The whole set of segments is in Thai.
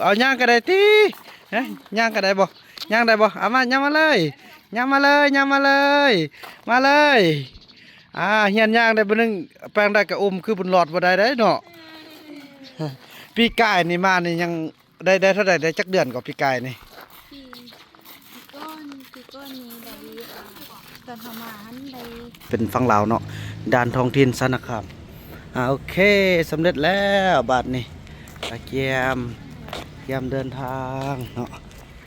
เอาย่างก็ได้ติเฮ้ยย่างก็ได้บ่ย่างได้บ่เอามาย่างมาเลยย่างมาเลยย่างมาเลยมาเลยเฮียนย่างได้บ่นึงแปลงได้ก็คือบุญหลอดบ่ได้เด้เนาะปีกายนี่มานี่ยังได้เท่าใดได้จักเดือนกว่าปีกายนี่ปีก้อนนี้ได้ตอนทำมาหันได้เป็นฝั่งลาวเนาะด่านท้องถิ่นสารคามโอเคสำเร็จแล้วบาดนี้เกียมเดินทางเนาะ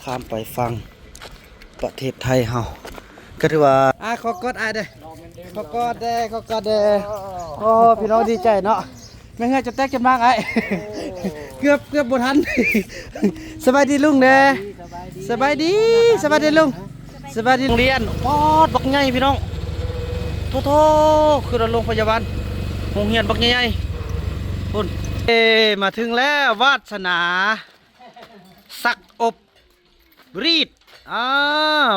ข้ามไปฟังประเทศไทยเฮาก็ถือว่าขอกดเด้ขอกดเด้โอ้พี่น้องดีใจเนาะไม่งั้นจะแตกกันมากเกือบบ่ทันสบายดีลุงเด้สบายดีลุงสบายดีโรงเรียนปอดบักใหญ่พี่น้องโทคือโรงพยาบาลโรงเรียนบักใหญ่พุ่นมาถึงแล้ววาสนาสักอบรีด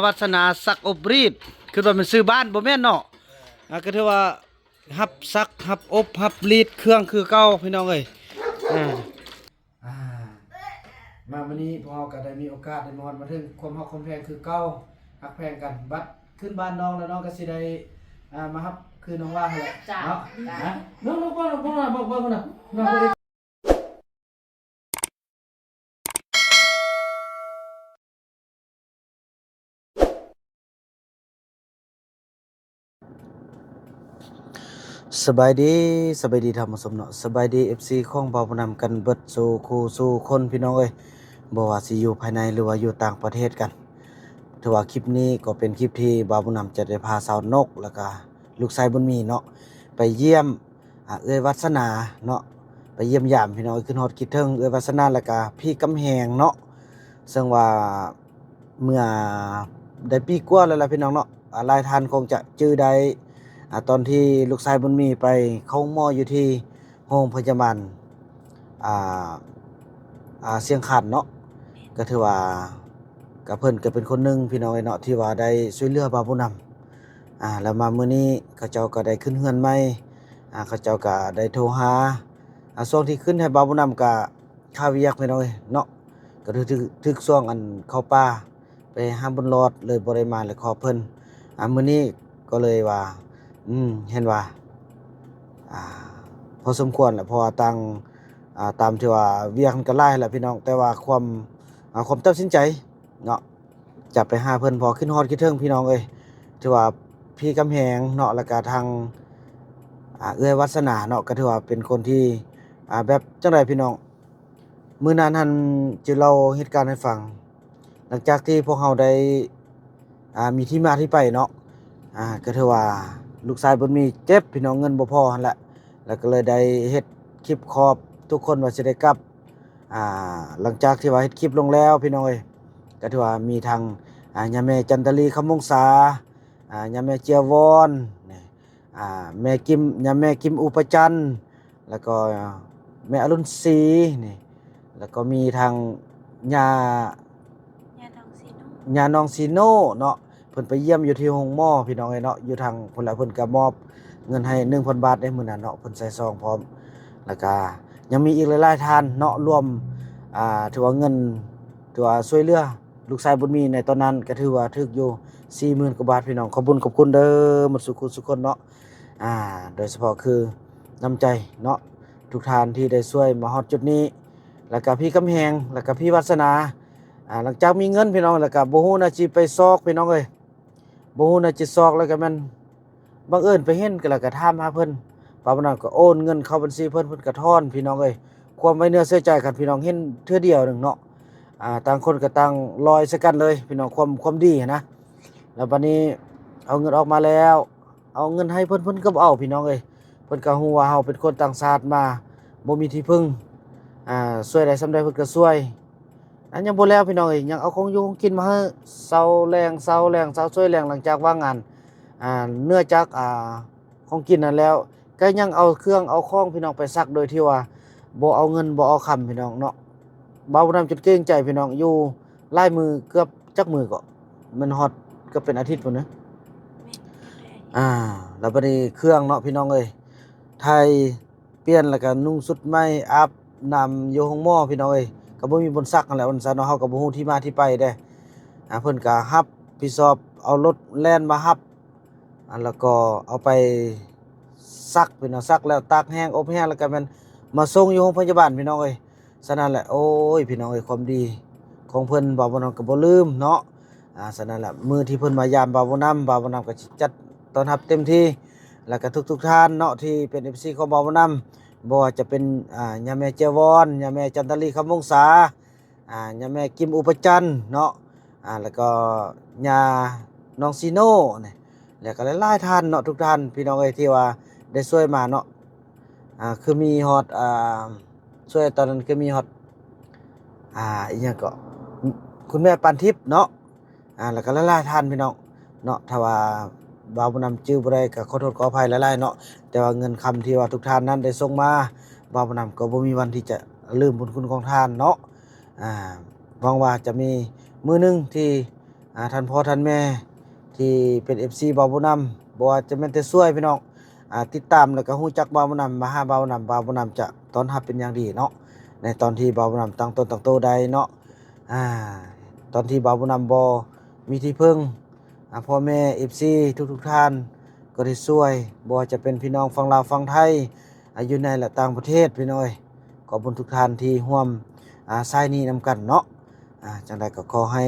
วาสนาสักอบรีดคือว่ามันซื้อบ้านบ่แม่นเนาะก็ถือว่าฮับซักฮับอบฮับรีดเครื่องคือเก่าพี่น้องเอ้ยมาวันนี้พวกเราก็ได้มีโอกาสได้มาถึงความฮักความแพงคือเก่าฮักแพงกันบัดขึ้นบ้านน้องแล้วน้องก็สิได้มาฮับคือน้องว่าหั่นแหละเนาะน้องบ่บอกนะน้องสบายดีธรรมสมเนาะสบายดี FC ของเบาพนำกันเบิดสู่คู่สู่คนพี่น้องเอ้ยบ่ว่าสิอยู่ภายในหรือว่าอยู่ต่างประเทศกันถือว่าคลิปนี้ก็เป็นคลิปที่เบาพนำจะได้พาสาวนกแล้วก็ลูกชายบุญมีเนาะไปเยี่ยมเอื้อยวัฒนาเนาะไปเยี่ยมยามพี่น้องขึ้นฮอดคิดถึงเอื้อยวัฒนาแล้วก็พี่กำแหงเนาะซึ่งว่าเมื่อได้ปีกว่าแล้วล่ะพี่น้องเนาะหลายท่านคงจะชื่อได้ตอนที่ลูกชายบุญมีไปเข้าหม้ออยู่ที่โรงพยาบาลเสียงขันเนาะก็ถือว่ากับเพิ่นก็เป็นคนหนึงพี่น้องเนาะที่ว่าได้ช่วยเหลือบาผู้นำแล้วมามื้อนี้เขาเจ้าก็ได้ขึ้นเฮือนใหม่เขาเจ้าก็ได้โทรหาช่วงที่ขึ้นให้บาผู้นำก็ข้าเวียกพี่น้องเนาะก็ถึกช่วงอันเข้าป่าไปหาบุญรอดเลยบ่ได้มาเลยขอเพิ่นมื้อนี้ก็เลยว่าเห็นว่าพอสมควรแหละเพราะว่าตามที่ว่าเวียกมันก็หลายแหละพี่น้องแต่ว่าความตัดสินใจเนาะจะไปหาเพิ่นพอขึ้นฮอดคิดถึงพี่น้องเอ้ยถือว่าพี่กำแหงเนาะแล้วก็ทางเอื้อยวัฒนาเนาะก็ถือว่าเป็นคนที่แบบจังได๋พี่น้องมื้อนั้นหั่นจะเล่าเหตุการณ์ให้ฟังหลังจากที่พวกเราได้มีที่มาที่ไปเนาะก็ถือว่าลูกชายเพิ่นมีเจ็บพี่น้องเงินบ่พอหั่นแหละแล้วก็เลยได้เฮ็ดคลิปขอบทุกคนว่าสิได้กลับหลังจากที่ว่าเฮ็ดคลิปลงแล้วพี่น้องเอ้ยก็ถือว่ามีทางย่าแม่จันทลีคำวงศาย่าแม่เจียววอนนี่แม่กิมย่าแม่กิมอุปจันทร์แล้วก็แม่อรุณศรีนี่แล้วก็มีทางย่าน้องซีโน่เนาะเพิ่นไปเยี่ยมอยู่ที่โรงหม้อพี่น้องเอ้ยเนาะอยู่ทางพุ่นละเพิ่นก็มอบเงินให้ 1,000 บาทในมื้อนั้นเนาะเพิ่นใส่ซองพร้อมแล้วก็ยังมีอีกหลายๆท่านเนาะรวมถือว่าเงินถือว่าช่วยเหลือลูกชายบุญมีในตอนนั้นก็ถือว่าถึกอยู่ 40,000 กว่าบาทพี่น้องขอบคุณเด้อหมดสุขคนเนาะโดยเฉพาะคือน้ำใจเนาะทุกท่านที่ได้ช่วยมาฮอดจุดนี้แล้วก็พี่กำแหงแล้วก็พี่วัฒนาหลังจากมีเงินพี่น้องแล้วก็บ่ฮู้น่าสิไปซอกพี่น้องเอ้ยบ่ฮู้น่าสิซอกแล้วก็แม่นบังเอิญไปเห็นก็แล้วก็ถามหาเพิ่นป้าบ่นำก็โอนเงินเข้าบัญชีเพิ่นก็ทอนพี่น้องเอ้ยความไว้เนื้อเชื่อใจกันพี่น้องเห็นเทื่อเดียวนึงเนาะต่างคนก็ต่างลอยใส่กันเลยพี่น้องความดีนะแล้วบัดนี้เอาเงินออกมาแล้วเอาเงินให้เพิ่นก็บ่เอาพี่น้องเอ้ยเพิ่นก็ฮู้ว่าเฮาเป็นคนต่างชาติมาบ่มีที่พึ่งช่วยได้ส่ำใดเพิ่นก็ช่วยอันยังบ่แล้วพี่น้องเอ้ยยังเอาของอยู่ของกินมาให้เซาแรงเซาช่วยแรงหลังจากว่างงานเนื่อจากของกินนั่นแล้วก็ยังเอาเครื่องเอาของพี่น้องไปซักโดยที่ว่าบ่เอาเงินบ่เอาคำพี่น้องเนาะเบาน้ำจนเกรงใจพี่น้องอยู่หลายมือเกือบจักมือก็มันฮอดก็เป็นอาทิตย์พุ่นนะแล้วบัดนี้เครื่องเนาะพี่น้องเอ้ยไทยเปลี่ยนแล้วก็นุ่งชุดใหม่อาบน้ำอยู่ห้องหม้อพี่น้องเอ้ย ก็บ่มีบนซักนั่นแหละวันซั่นเนาะเฮาก็บ่ฮู้ที่มาที่ไปเด้เพิ่นก็รับผิดชอบเอารถแล่นมารับแล้วก็เอาไปซักพี่น้องซักแล้วตากแห้งอบแห้งแล้วก็แม่นมาส่งอยู่โรงพยาบาลพี่น้องเอ้ยฉะนั้นแหละโอ้ยพี่น้องเอ้ยความดีของเพิ่นบ่าวบ่นำก็บ่ลืมเนาะฉะนั้นแหละมื้อที่เพิ่นมายามบ่าวบ่นำก็สิจัดต้อนรับเต็มที่แล้วก็ทุกๆท่านเนาะที่เป็น FC ของบ่าวบ่นำบ่ว่าจะเป็นย่าแม่เจวอนย่าแม่จันทลีคำวงศาย่าแม่กิมอุปจันทร์เนาะแล้วก็ย่าน้องซีโน่นี่แล้วก็หลายๆท่านเนาะทุกท่านพี่น้องเอ้ยที่ว่าได้ช่วยมาเนาะคือมีฮอดช่วยตอนนั้นคือมีฮอดอีหยังก็คุณแม่ปันทิพย์เนาะแล้วก็หลายๆท่านพี่น้องเนาะถ้าว่าบ่าวบ่นำชื่อบ่ได้ก็ขอโทษขออภัยหลายๆเนาะแต่ว่าเงินคำที่ว่าทุกท่านนั้นได้ส่งมาบ่าวบ่นำก็บ่มีวันที่จะลืมบุญคุณของท่านเนาะหวังว่าจะมีมื้อหนึงที่ท่านพ่อท่านแม่ที่เป็น FC บ่าวบ่นำบ่ว่าจะแม่นแต่ช่วยพี่น้องติดตามแล้วก็ฮู้จักบ่าวบ่นำมาหาบ่าวบ่นำบ่าวบ่นำจะต้อนรับเป็นอย่างดีเนาะในตอนที่บ่าวบ่นำตั้งต้นตั้งโตได้เนาะตอนที่บ่าวบ่นำบ่มีที่พึ่งพ่อแม่ FC ทุกๆท่านก็ได้ช่วยบ่ว่าจะเป็นพี่น้องฝั่งลาวฝั่งไทยอยู่ในและต่างประเทศพี่น้อยขอบคุณทุกท่านที่ร่วมสายนี้นำกันเนาะจังใดก็ขอให้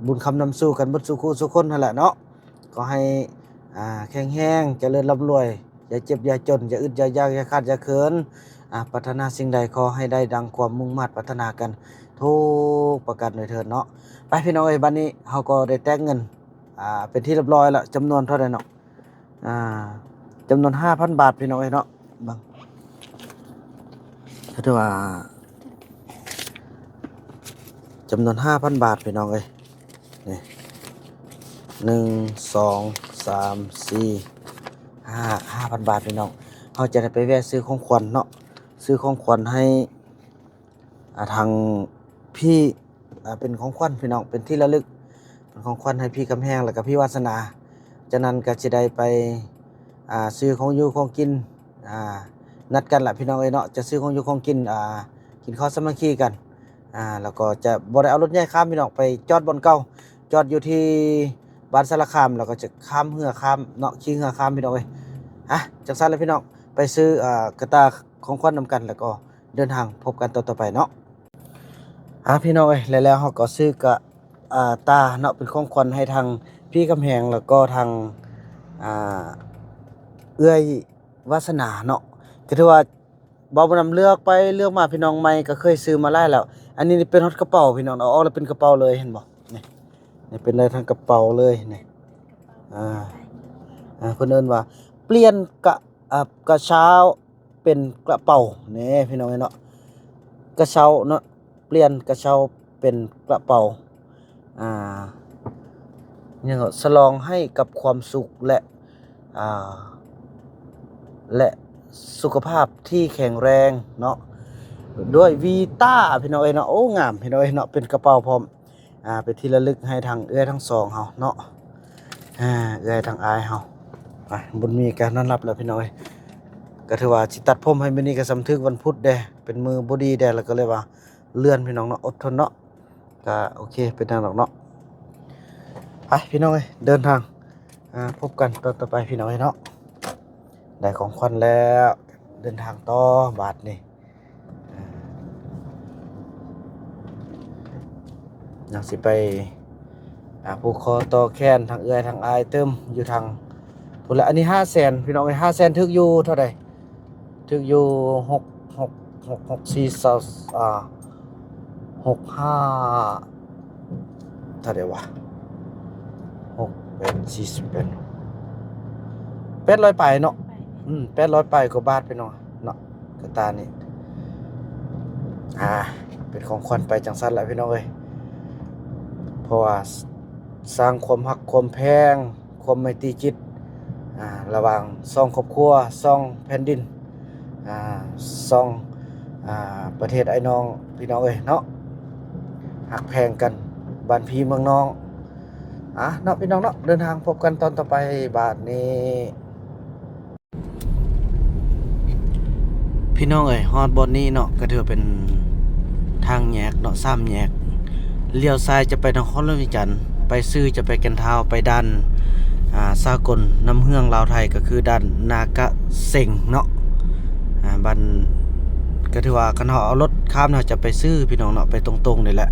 บุญคำนำสู่กันเบิดสู่คู่สู่คนนั่นแหละเนาะก็ให้แข็งแรงเจริญร่ำรวยอย่าเจ็บอย่าจนอย่าอึดอย่ายากอย่าขาดอย่าเขินปรารถนาสิ่งใดขอให้ได้ดังความมุ่งมั่นปรารถนากันทุกประการโดยเถิดเนาะไปพี่น้องเอ้ยบัดนี้เฮาก็ได้แตกเงินเป็นที่เรียบร้อยแล้วจำนวนเท่าใดเนาะจำนวน 5,000 บาทพี่น้องเอ้ยเนาะบังถือว่าจำนวน 5,000 บาทพี่น้องเอ้ยนี่1 2 3 4 5,000 บาทพี่น้องเฮาจะได้ไปแวะซื้อของขวัญเนาะซื้อของขวัญให้ทางพี่เป็นของขวัญพี่น้องเป็นที่ระลึกเป็นของขวัญให้พี่กำแพงแล้วก็พี่วาสนาจากนั้นก็จะได้ไปซื้อของอยู่ของกินนัดกันล่ะพี่น้องเอ้ยเนาะจะซื้อของอยู่ของกินกินข้าวสามัคคีกันแล้วก็จะบ่ได้เอารถใหญ่ข้ามพี่น้องไปจอดบนเก่าจอดอยู่ที่บ้านสารคามแล้วก็จะข้ามเหือข้ามเนาะขี่เหือข้ามพี่น้องเอ้ยจังซั่นเลยพี่น้องไปซื้อกระตาของขวัญนำกันแล้วก็เดินทางพบกันต่อไปเนาะพี่น้องเอ้ยแล้วเฮาก็ซื้อกะตาเนาะเป็นของขวัญให้ทางพี่กำแพงแล้วก็ทางเอื้อยวาสนาเนาะก็ถือว่าบ่บ่นำเลือกไปเลือกมาพี่น้องใหม่ก็เคยซื้อมาหลายแล้วอันนี้เป็นฮอดกระเป๋าพี่น้องเอาออกแล้วเป็นกระเป๋าเลยเห็นบ่นี่เป็นเลยทั้งกระเป๋าเลยนี่เพิ่นเอิ้นว่าเปลี่ยนกระเช้าเป็นกระเป๋านี่พี่น้องเนาะกระเช้าเนาะเปลี่ยนกระเช้าเป็นกระเป๋ายังก็ฉลองให้กับความสุขและสุขภาพที่แข็งแรงเนาะด้วยวีต้าพี่น้องเอ้ยเนาะโอ้งามพี่น้องเอ้ยเนาะเป็นกระเป๋าพร้อมเป็นที่ระลึกให้ทางเอื้อยทั้งสองเฮาเนาะเอื้อยทางอายเฮาไปบุญมีการต้อนรับแล้วพี่น้องเอ้ยก็ถือว่าสิตัดผมให้มื้อนี้ก็สำทึกวันพุธเด้เป็นมื้อบ่ดีเด้แล้วก็เลยว่าเลื่อนพี่น้องเนาะอดทนเนาะก็โอเคเป็นทางดอกเนาะไปพี่น้องเอ้ยเดินทางพบกันตอนต่อไปพี่น้องเอ้ยเนาะได้ของขวัญแล้วเดินทางต่อบาดนี่ยังสิไปผูกคอต่อแขนทางเอื้อยทางอายเติมอยู่ทางพุ่นละอันนี้500,000พี่น้องเอ้ย500,000ถึกอยู่เท่าใดถึกอยู่65เท่าใดวะ800ไปเนาะ800ไปกว่าบาทพี่น้องเนาะกระตานี่เป็นของขวัญไปจังซั่นแหละพี่น้องเอ้ยเพราะว่าสร้างความรักความแพงความไมตรีจิตระหว่าง2ครอบครัว2แผ่นดิน2ประเทศไอ้น้องพี่น้องเอ้ยเนาะหักแพงกันบ้านพี่เมืองน้องเนาะพี่น้องเนาะเดินทางพบกันตอนต่อไปบาดนี้พี่น้องเอ้ยฮอดบอนนี้เนาะก็ถือเป็น เนาะ3แยกเลี้ยวซ้ายจะไปนครหลวงเวียงจันทน์ไปซื่อจะไปแก่นเท้าไปด้านสากลน้ำเฮืองลาวไทยก็คือด้านนากะเซ็งเนาะบันก็ถือว่าคันเฮาเอารถข้ามเฮาจะไปซื้อพี่น้องเนาะไปตรงๆนี่แหละ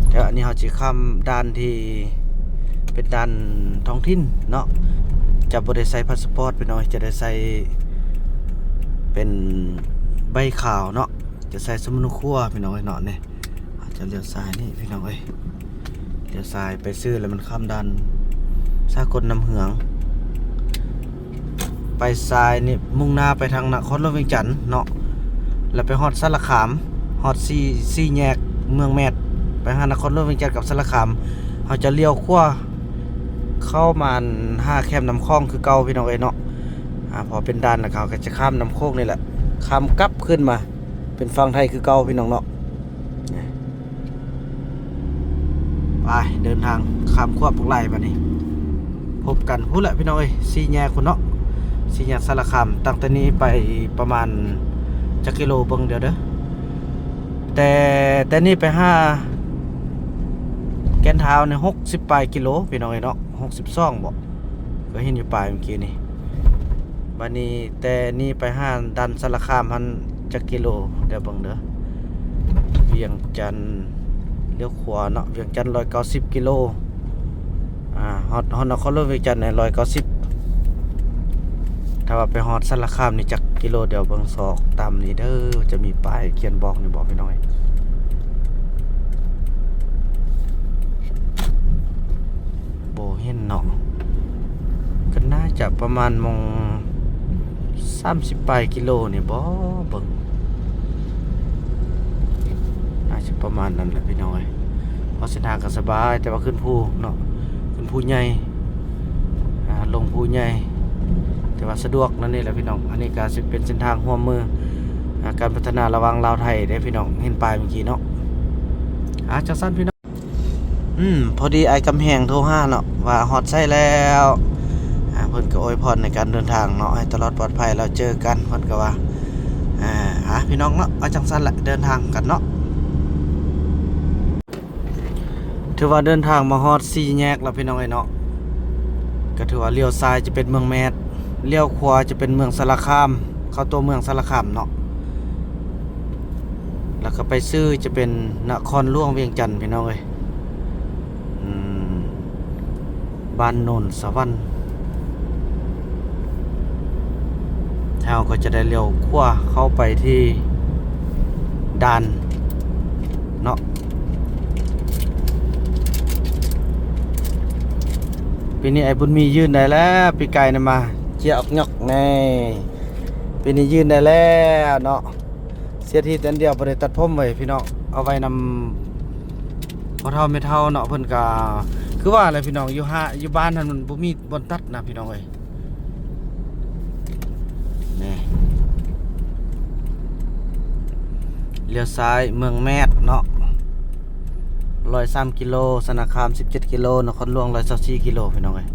แต่อันนี้เฮาสิข้ามด้านที่เป็นด้านท้องถิ่นเนาะจะบ่ได้ใส่พาสปอร์ตพี่น้องจะได้ใส่เป็นใบขาวเนาะจะใส่สมุนครัวพี่น้องเนาะนี่อาจจะเลี้ยวซ้ายนี่พี่น้องเอ้ยเลี้ยวซ้ายไปซื้อแล้วมันข้ามด้านสากลน้ำเฮืองไปซ้ายนี่มุ่งหน้าไปทางนครหลวงเวียงจันทน์เนาะแล้วไปฮอดสารคามฮอด4แยกเมืองแมดไปหานครหลวงเวียงจันทน์กับสารคามเฮาจะเลี้ยวขวาเข้ามา5แคมป์น้ำคลองคือเก่าพี่น้องเอ้ยเนาะพอเป็นด่านแล้วเขาก็จะข้ามน้ำโขงนี่แหละข้ามกลับขึ้นมาเป็นฝั่งไทยคือเก่าพี่น้องเนาะไปเดินทางข้ามควบพวกไร่บัดนี้พบกันพูดแหละพี่น้องเอ้ย4แยกคนเนาะ4แยกสารคามตั้งแต่นี้ไปประมาณจักกิโลเบิ่งเดี๋ยวเด้อแต่นี่ไปแก่นเท้าเนี่ย60ปลายกิโลพี่น้องเอ้ยเนาะ62บ่ก็เห็นอยู่ปลายเมื่อกี้นี่บัดนี้แต่นี่ไปดันสารคามมันจักกิโลเดี๋ยวเบิ่งเด้อเวียงจันทน์เลี้ยวขวาเนาะเวียงจันทน์190กิโลฮอดนครหลวงเวียงจันทน์190ถ้าว่าไปฮอดสารคามนี่จักกิโลเดี๋ยวเบิ่งศอกตามนี้เด้อจะมีป้ายเขียนบอกนี่บอกพี่น้อยโบเห็นเนาะก็น่าจะประมาณมง30ปลายกิโลนี่บ่เบิ่งน่าจะประมาณนั้นแหละพี่น้อยเพราะเส้นทางก็สบายแต่ว่าขึ้นภูเนาะขึ้นภูใหญ่ลงภูใหญ่แต่ว่าสะดวกนั่นนี่แหละพี่น้องอันนี้ก็สิเป็นเส้นทางร่วมมือการพัฒนาระหว่างลาวไทยได้พี่น้องเห็นป้ายเมื่อกี้เนาะจังซั่นพี่น้องพอดีไอ้กำแหงโทรหาเนาะว่าฮอดใช้แล้วเพิ่นก็อวยพรในการเดินทางเนาะให้ตลอดปลอดภัยเราเจอกันเพิ่นก็ว่าพี่น้องเนาะจังซั่นแหละเดินทางกันเนาะถือว่าเดินทางมาฮอด4แยกแล้วพี่น้องไอ้เนาะก็ถือว่าเลี้ยวซ้ายจะเป็นเมืองแมดเลี้ยวขวาจะเป็นเมืองสารคามเข้าตัวเมืองสารคามเนาะแล้วก็ไปซื้อจะเป็นนครหลวงเวียงจันทน์พี่น้องเอ้ยบ้านโนนสวรรค์เราก็จะได้เลี้ยวขวาเข้าไปที่ด่านเนาะปีนี้ไอ้บุญมียื่นได้แล้วปีไก่นี่มาเจียออกหยอกแน่ปีนี้ยื่นได้แล้วเนาะเสียทีแต่เดียวบ่ได้ตัดผมไว้พี่น้องเอาไว้นำพอเท่าไม่เท่าเนาะเพิ่นก็คือว่าอะไรพี่น้องอยู่บ้านนั้นมันบ่มีบ่อนตัดนะพี่น้องเอ้ยนี่เลี้ยวซ้ายเมืองแมดเนาะ103กิโลสารคาม17กิโลนครหลวง124กิโลพี่น้องเอ้ย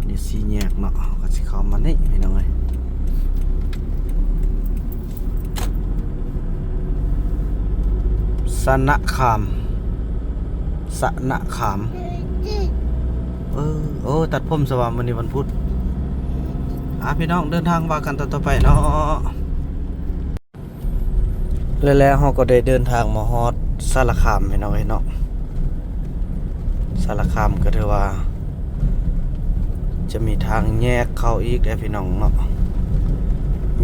นี่4แยกเนาะก็สิเข้ามานี่พี่น้องเอ้ยสนะขามตัดผมสว่างวันนี้วันพุธพี่น้องเดินทางว่ากันต่อไปเนาะแล้วเราก็ได้เดินทางมาฮอดสารคามพี่น้องเนาะสารคามก็ถือว่าจะมีทางแยกเข้าอีกได้พี่น้องเนาะ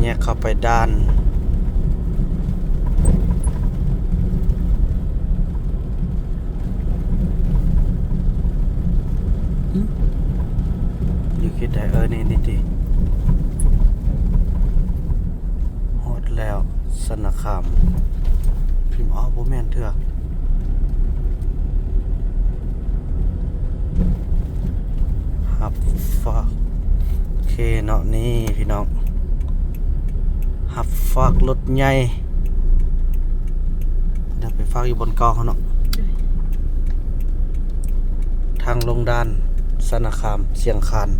แยกเข้าไปด้านอยู่คิดได้นี่ดิฮอดแล้วสารคามพิมพ์บ่แม่นเถอะหับฝากโอเคเนาะนี่พี่น้องหับฝากรถใหญ่เดี๋ยวไปฝากอยู่บนเกาะเขาเนาะทางลงด้านสารคามเชียงคาน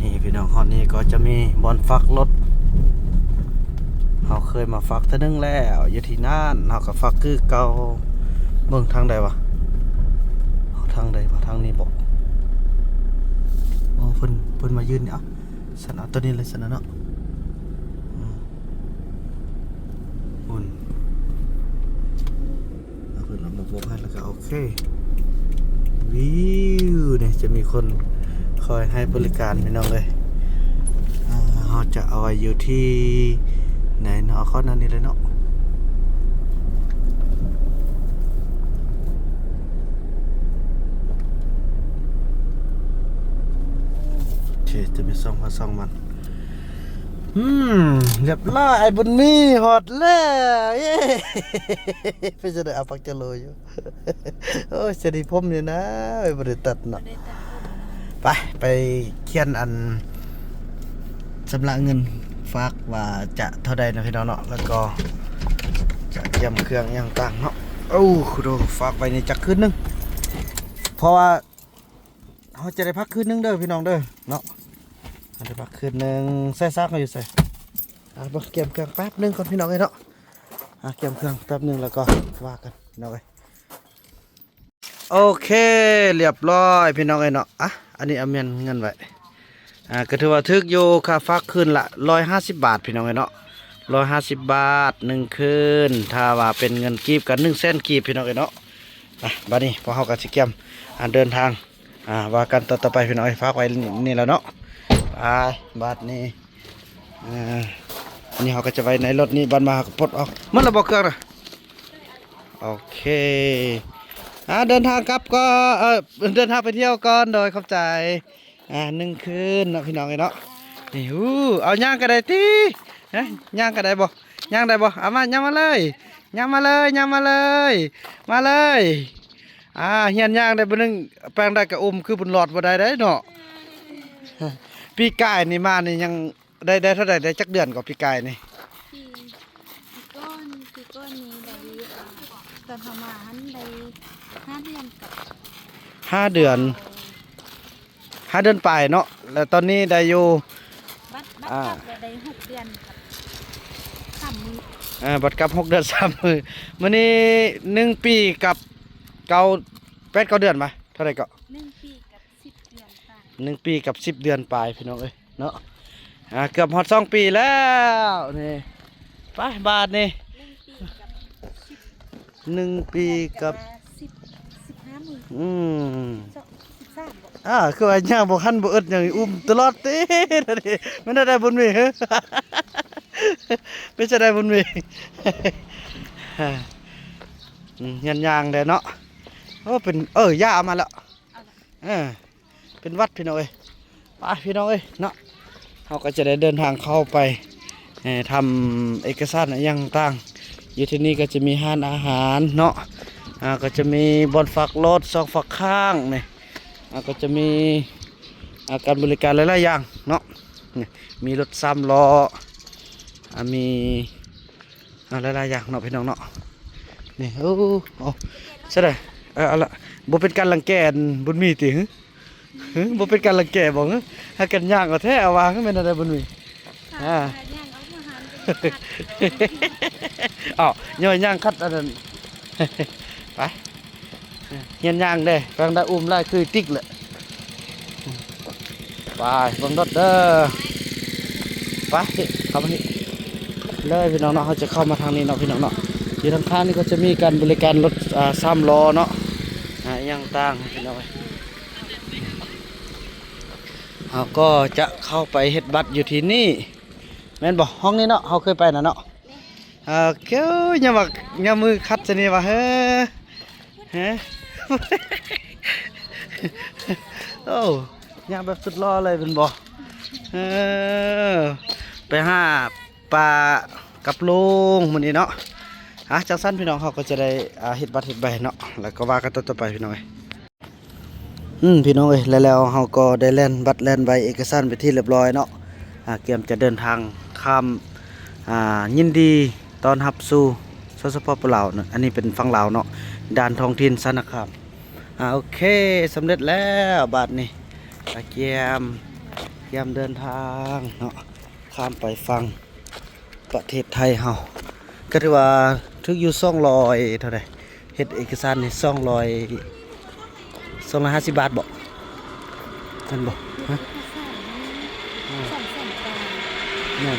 นี่พี่น้องฮอดนี้ก็จะมีบอนฟักรถเราเคยมาฟักเท่านึงแล้วอยู่ที่นั่นเราก็ฟักคือเก่าเบิ่งทางใดวะเอาทางใดมาทางนี้บอกโอ้เพิ่นมายืนเนี่ยเอาสันเอาตัวนี้เลยสันนะเนาะอุ่นเอาเพิ่นเอามาบอกให้แล้วก็โอเควิวเนี่ยจะมีคนคอยให้บริการพี่น้องเลยเราจะเอาไว้อยู่ที่ไหนเนาะข้อนั้นนี่เลยเนาะโอเคจะมีซ่องมาซ่องมันเรียบร้อยไอ้บุญมีหอดแล้วเย้ไปจะได้เอาปักจะโลอยู่ โอ้ยจะดีผมอยู่นะไอ้บริตัดเนาะไปเขียนอันชำระเงินฝากว่าจะเท่าใดนะพี่น้องเนาะแล้วก็จะเตรียมเครื่องอย่างต่างเนาะโอ้ดูฝากไปในจักคืนนึงเพราะว่าเขาจะได้พักคืนนึงเด้อพี่น้องเด้อเนาะได้พักคืนนึงใส่ซักมาอยู่ใส่บอกเตรียมเครื่องแป๊บนึงก่อนพี่น้องเนาะเตรียมเครื่องแป๊บนึงแล้วก็ว่ากันพี่น้องโอเคเรียบร้อยพี่น้องเนาะอันนี้เอาเงินไว้ก็ถือว่าทึกอยู่ค่าฟักคืนละ150 บาทพี่น้องเนาะ150 บาท1คืนถ้าว่าเป็นเงินกีบกัน1 เส้นกีบพี่น้องเนาะบัดนี้พอเฮากับสิเกียมเดินทางว่ากันต่อไปพี่น้องฝากไว้นี่แล้วเนาะไปบาทนี้อันนี้เฮาก็จะไว้ในรถนี้บัดมาปลดออกมันระบบเครื่องนะโอเคเดินทางกลับก็เดินทางไปเที่ยวก่อนโดยเข้าใจ1 คืนเนาะพี่น้องเนาะนี่เอาย่างกันได้ตีย่างกันได้บ่ย่างได้บ่เอามาย่างมาเลยย่างมาเลยเฮียนย่างได้บ่นึงแปลงได้กระคือบุญหลอดบ่ได้เนาะปีกายนี่มานี่ยังได้เท่าใดได้จักเดือนกว่าปีกายนี่ปีก้อนนี้ได้ตอนทำมาหันได้5 เดือนกับ5 เดือน5 เดือนปลายเนาะแล้วตอนนี้ได้อยู่บัตรกลับได้6 เดือนครับ3 มื้อบัตรกลับ6 เดือน3 มื้อมื้อนี้1 ปีกับ8-9 เดือนมาเท่าไหร่ก็1 ปีกับ10 เดือนปลาย1 ปีกับ10 เดือนปลายพี่น้องเอ้ยเนาะเกือบฮอด2 ปีแล้วนี่ไปบาทนี่1 ปีกับ15 มื้อคือว่าย่างบ่คันบ่อึดอย่างตลอดติมันได้บุญมีเป็นจะได้บุญมีย่างได้เนาะโอ้เป็นย่ามาแล้วเป็นวัดพี่น้องเอ้ยไปพี่น้องเอ้ยเนาะเฮาก็จะได้เดินทางเข้าไปทำเอกสารอย่างต่างอยู่ที่นี่ก็จะมีห้านอาหารเนาะก็จะมีบอนฝักรถ2 ฝักข้างนี่ก็จะมีการบริการหลายๆอย่างเนาะมีรถ3 ล้อมีหลายๆอย่างเนาะพี่น้องเนาะนี่โอ้ใช่เลยเอาละบ่เป็นการรังแกบุญมีติบ่เป็นการรังแกบ่ให้กันย่างก็แท้เอาวางให้มันได้บุญมีย่างคัดอันนั้นไปเฮียนย่างเด้ฟังได้ไล่คือติ๊กเลยไปบังรถเด้อไปเข้ามานี่เลยพี่น้องเนาะเขาจะเข้ามาทางนี้เนาะพี่น้องเนาะอยู่ทางข้างนี่ก็จะมีการบริการรถ3 ล้อเนาะอย่างต่างพี่น้องเขาก็จะเข้าไปเฮ็ดบัตรอยู่ที่นี่แม่นบอกห้องนี้เนาะเขาเคยไปนะเนาะเกี้ยวอย่ามือคัดจะนี่วะโอ้ย่างแบบสุดล้อเลยเป็นบ่ไปหาปลากับลุงมื้อนี้เนาะจังสั้นพี่น้องเขาก็จะได้เฮ็ดบัตรเฮ็ดใบเนาะแล้วก็ว่ากันต่อไปพี่น้องพี่น้องแล้วเขาก็ได้แล่นบัตรแล่นใบเอกสารไปที่เรียบร้อยเนาะเตรียมจะเดินทางข้ามยินดีตอนรับสู่สปปลาวเนาะอันนี้เป็นฝั่งลาวเนาะด่านท้องถิ่นสารคามโอเคสำเร็จแล้วบัตรนี่เกียม ยามเดินทางเนาะข้ามไปฟังประเทศไทยเฮาก็ถือว่าถึกอยู่200เท่าใดเฮ็ดเอกสารนี่250 บาทบ่นั่นบ่ฮะ 200,000 นั่น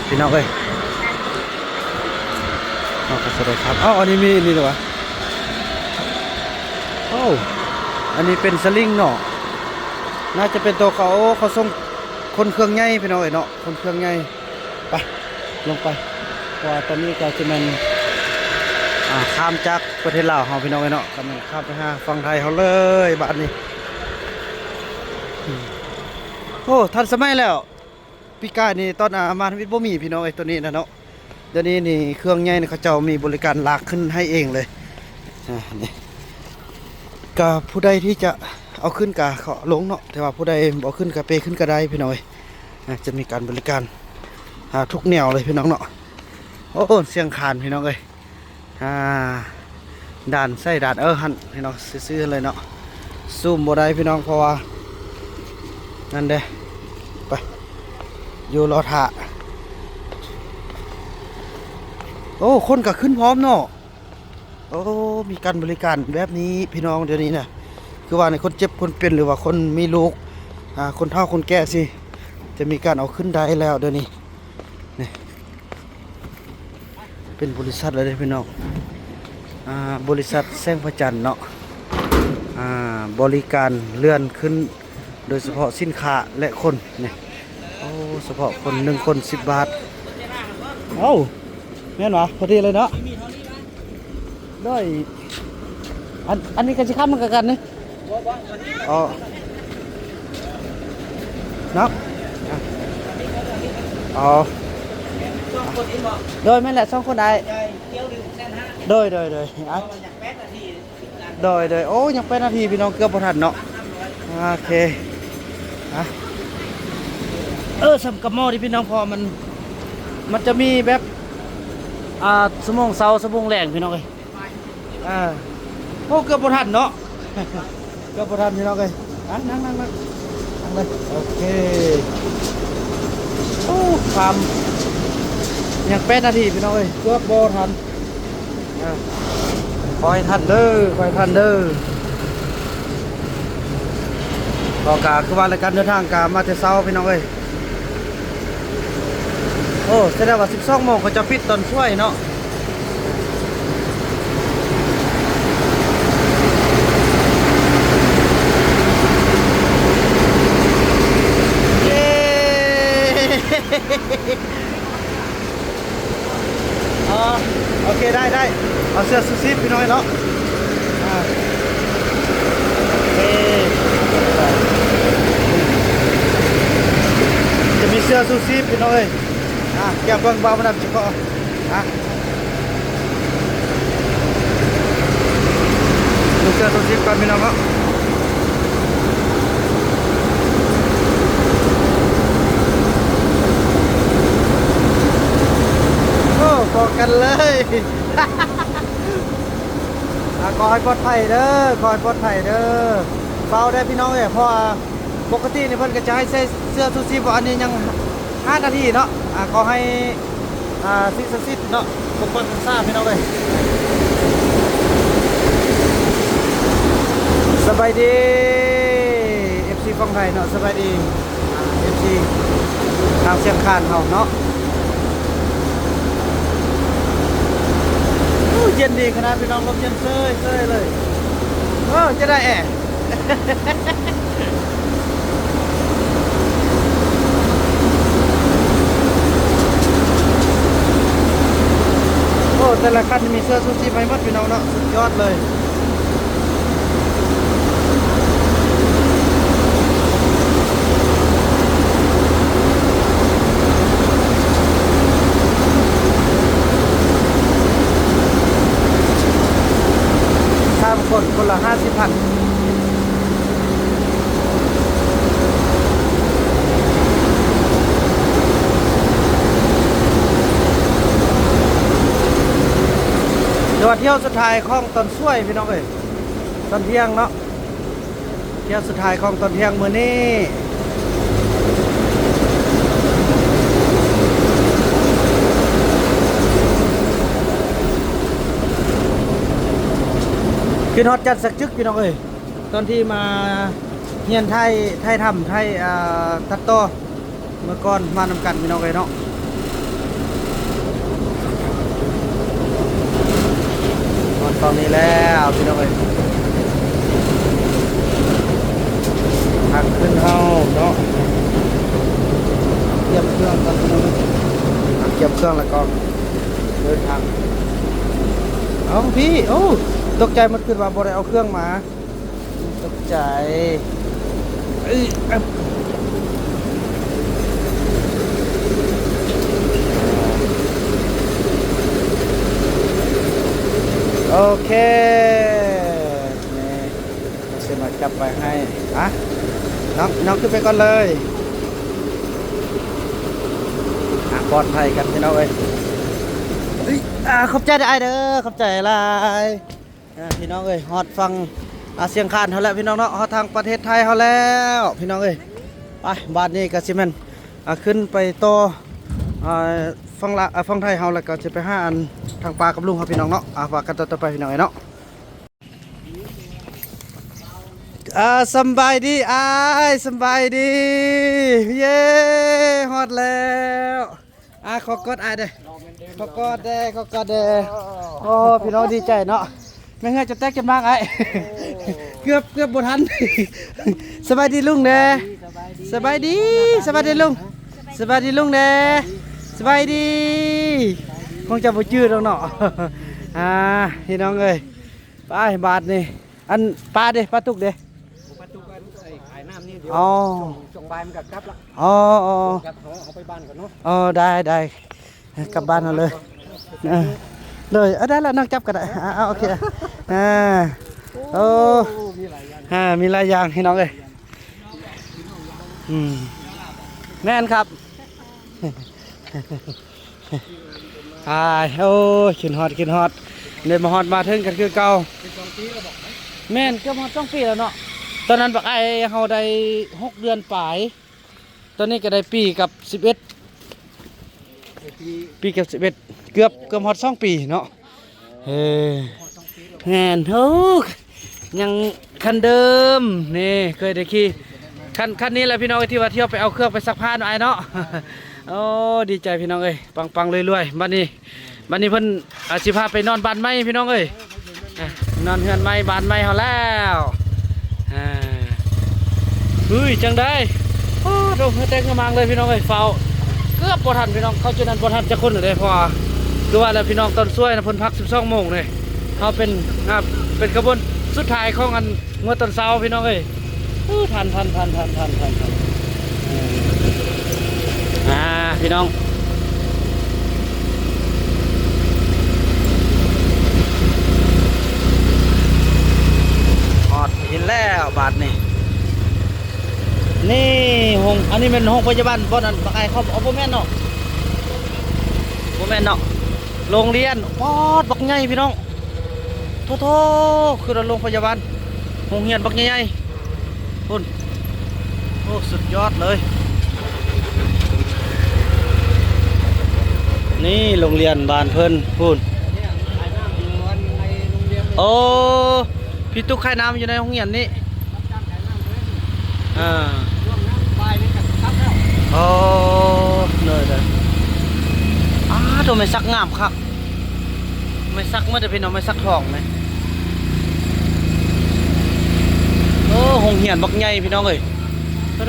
พี่น้องเอ้ยเอากระสดครับเอ้าอันนี้มีนี่ด้วยวะโอ้อันนี้เป็นสลิงเนาะน่าจะเป็นตัวเขาส่งคนเครื่องใหญ่พี่น้องเอ้ยเนาะคนเครื่องใหญ่ไปลงไปว่าตอนนี้ก็จะมันข้ามจากประเทศลาวเฮาพี่น้องเอ้ยเนาะกำลังข้ามไปหาฝั่งไทยเฮาเลยบ้านนี้โอ้ทันสมัยแล้วพี่กายนี่ตอนมาทวิตบ่มีพี่น้องไอ้ตัวนี้นะเนาะเดี๋ยวนี้นี่เครื่องใหญ่นี่เขาเจ้ามีบริการลากขึ้นให้เองเลยนี่ก็ผู้ใดที่จะเอาขึ้นก็เขาลงเนาะแต่ว่าผู้ใดบ่ขึ้นก็เปขึ้นก็ได้พี่น้อยจะมีการบริการทุกแนวเลยพี่น้องเนาะโอ้เสียงคานพี่น้องเอ้ยด่านใส่ด่านหันพี่น้องซื้อๆเลยเนาะซูมบ่ได้พี่น้องเพราะว่านั่นเด้ไปอยู่รอท่าโอ้คนก็ขึ้นพร้อมเนาะโอ้มีการบริการแบบนี้พี่น้องเดี๋ยวนี้นะคือว่าในคนเจ็บคนเป็นหรือว่าคนมีลูกคนเฒ่าคนแก่สิจะมีการเอาขึ้นได้แล้วเดี๋ยวนี้นี่เป็นบริษัทเลยพี่น้องบริษัทแสงพระจันทร์เนาะบริการเลื่อนขึ้นโดยเฉพาะสินค้าและคนนี่โอ้เฉพาะคน1 คน10 บาทเอ้าแม่นวะพอดีเลยเนาะด้วยอันนี้กันสิข้ามมันกันนี่อ๋อนับอ๋อโดยแม่นแหละ2 คนได้โดยโดยโอ้ยัง8 นาทีพี่น้องเกือบบ่ทันเนาะโอเคสำกับหม้อที่พี่น้องพอมันจะมีแบบชั่วโมงเช้าชั่วโมงแรงพี่น้องเอ้ยโอ้เกือบบ่ทันเนาะ เกือบบ่ทันพี่น้องเอ้ยนั่งเลยโอเคโอ้ความยัง8 นาทีพี่น้องเอ้ยเกือบบ่ทันคอยทันเด้อก็กะคือว่ารายการเดินทางกะมาแต่เช้าพี่น้องเอ้ยโอ้แสดงว่า12 โมงเขาจะปิดตอนช่วยเนาะเย้โอเคได้เอาเสื้อซูซิปพี่น้องเนาะจะมีเสื้อซูซิปพี่น้องเอ้ยแก้มเบิ่งบ่าวมันนำจิก็ดูเสื้อซูซิปก่อนพี่น้องเนาะโอ้บอกกันเลย ขอให้ปลอดภัยเด้อเฝ้าได้พี่น้องเอ้ยเพราะปกตินี่เพิ่นก็จะให้ใส่เสื้อชูชีพอันนี้ยัง5 นาทีเนาะขอให้สิ่งศักดิ์สิทธิ์เนาะปกป้องรักษาพี่น้องเอ้ยสบายดี FC ฝั่งไทยเนาะสบายดีFC ทางเชียงคานเฮาเนาะเย็นดีขนาดพี่น้องลมเย็นเซยเลยจะได้แอร์ โอ้แต่ละคันมีเสื้อชูชีพให้หมดพี่น้องเนาะสุดยอดเลยคนละ50,000เดี๋ยวเที่ยวสุดท้ายของตอนช่วยพี่น้องเอ้ยตอนเที่ยงเนาะ เ ที่ยวสุดท้ายของตอนเที่ยงมื้อนี้ขึ้นฮอดจัดสักจึกพี่น้องเอ้ยตอนที่มาเฮียนไทยทำไทยตัดต่อเมื่อก่อนมานำกันพี่น้องเอ้ยเนาะตอนนี้แล้วพี่น้องเอ้ยทางขึ้นเฮาเนาะเตรียมเครื่องกันพี่น้องเอ้ยเตรียมเครื่องแล้วก็เดินทางเอาพี่โอ้ตกใจมันขึ้นมาบ่ได้เอาเครื่องมาตกใจโอเคนี่เสียมาจับไปให้อ่ะน้องขึ้นไปก่อนเลยปลอดภัยกันพี่น้องเอ้ยขอบใจได้เด้อขอบใจหลายพี่น้องเอ้ยฮอดฟังเสียงคานเขาแล้วพี่น้องเนาะฮอดทางประเทศไทยเขาแล้วพี่น้องเอ้ยไปบ้านนี้ก็สิแม่นขึ้นไปต่อฟังไทยเฮาแล้วก็จะไปหาอันทางปลากับลุงครับพี่น้องเนาะฝากกันต่อไปพี่น้องเนาะสบายดีสบายดีเย้ฮอดแล้วขอกดเด้ขอกดเด้โอ้พี่น้องดีใจเนาะไม่งั้นจะแตกกันมากเกือบบ่ทันสบายดีลุงเด้สบายดีลุงสบายดีลุงเด้สบายดีคงจะบ่จืดแล้วเนาะพี่น้องเอ้ยไปบาทนี่อันปลาเด้ปลาตุกเด้ปลาตุกกันขายน้ำนี่เดี๋ยวส่งใบมันกับกลับละกลับเอาไปบ้านก่อนเนาะได้กลับบ้านเอาเลยเลยได้แล้วนั่งจับก็ได้โอเคมีหลายอย่างพี่น้องเอ้ยแม่นครับขึ้นฮอดเลยมาฮอดมาถึงกันคือเก่าแม่นก็มา2 ปีแล้วเนาะตอนนั้นบักเฮาได้6 เดือนปลายตอนนี้ก็ได้ปีกับ11ปีกับ11เกือบฮอด2 ปีเนาะแม่นยังคันเดิมนี่เคยได้ขี่คันนี้แหละพี่น้องที่ว่าเที่ยวไปเอาเครื่องไปซักผ้าหน่อยเนาะดีใจพี่น้องเอ้ยปังรวยๆบ้านนี้เพิ่นสิพาไปนอนบ้านใหม่พี่น้องเอ้ยนอนเฮือนใหม่บ้านใหม่เฮาแล้วจังได้โดนแต่งกระมังเลยพี่น้องเอ้ยเฝ้าเกือบบ่ทันพี่น้องเขาจุดนั้นบ่ทันจะคนเลยพอคือว่าแล้วพี่น้องตอนช่วยนะเพิ่นพัก12 โมงเลยเขาเป็นขบวนสุดท้ายของอันเมื่อตอนเช้าพี่น้องเอ้ยทันพี่น้องฮอดเห็นแล้วบาทนี่อันนี้เป็นห้องพยาบาลบ่นั่นบักเขาบ่แม่นเนาะโรงเรียนปอดบักใหญ่พี่น้องโทคือโรงพยาบาลโรงเรียนบักใหญ่คุณสุดยอดเลยนี่โรงเรียนบ้านเพิ่นคุณพี่ตุ๊กขายน้ำอยู่ในโรงเรียนนี้เลยตัวไม่ซักงามครับไม่ซักเมื่อแต่พี่น้องไม่ซักทองไหมหงเหียนบักใหญ่พี่น้องเอ้ยดูไ